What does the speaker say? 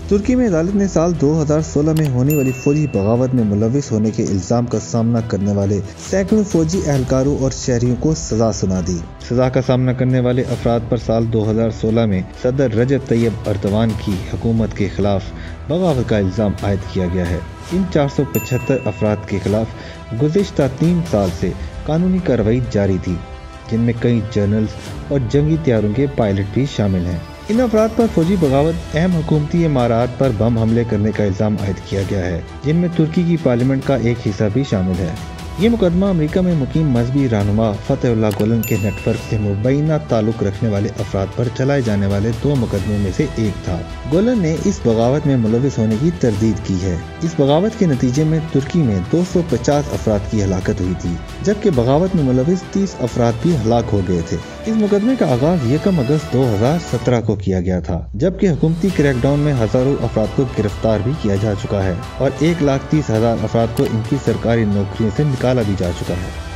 ترکی میں عدالت نے سال 2016 میں ہونے والی فوجی بغاوت میں ملوث ہونے کے الزام کا سامنا کرنے والے سینکڑوں فوجی اہلکاروں اور شہریوں کو سزا سنا دی۔ سزا کا سامنا کرنے والے افراد پر سال 2016 میں صدر رجب طیب اردوان کی حکومت کے خلاف بغاوت کا الزام عائد کیا گیا ہے۔ ان 475 افراد کے خلاف گزشتہ 3 سال سے قانونی کارروائی جاری تھی، جن میں کئی جنرلز اور جنگی طیاروں کے پائلٹ بھی شامل ہیں۔ ان افراد پر فوجی بغاوت، اہم حکومتی عمارات پر بم حملے کرنے کا الزام عائد کیا گیا ہے، جن میں ترکی کی پارلیمنٹ کا ایک حصہ بھی شامل ہے۔ یہ مقدمہ امریکہ میں مقیم مذہبی رہنما فتح اللہ گولن کے نیٹ ورک سے مبینہ تعلق رکھنے والے افراد پر چلائے جانے والے 2 مقدموں میں سے ایک تھا۔ گولن نے اس بغاوت میں ملوث ہونے کی تردید کی ہے۔ اس بغاوت کے نتیجے میں ترکی میں 250 افراد کی ہلاکت ہوئی تھی، جبکہ بغاوت میں ملوث 30 افراد بھی ہلاک ہو گئے تھے۔ اس مقدمے کا آغاز 1 اگست 2017 کو کیا گیا تھا، جبکہ حکومتی کریک ڈاؤن میں ہزاروں افراد کو گرفتار بھی کیا جا چکا ہے اور 1,30,000 افراد کو ان کی سرکاری نوکریوں سے نکالا بھی جا چکا ہے۔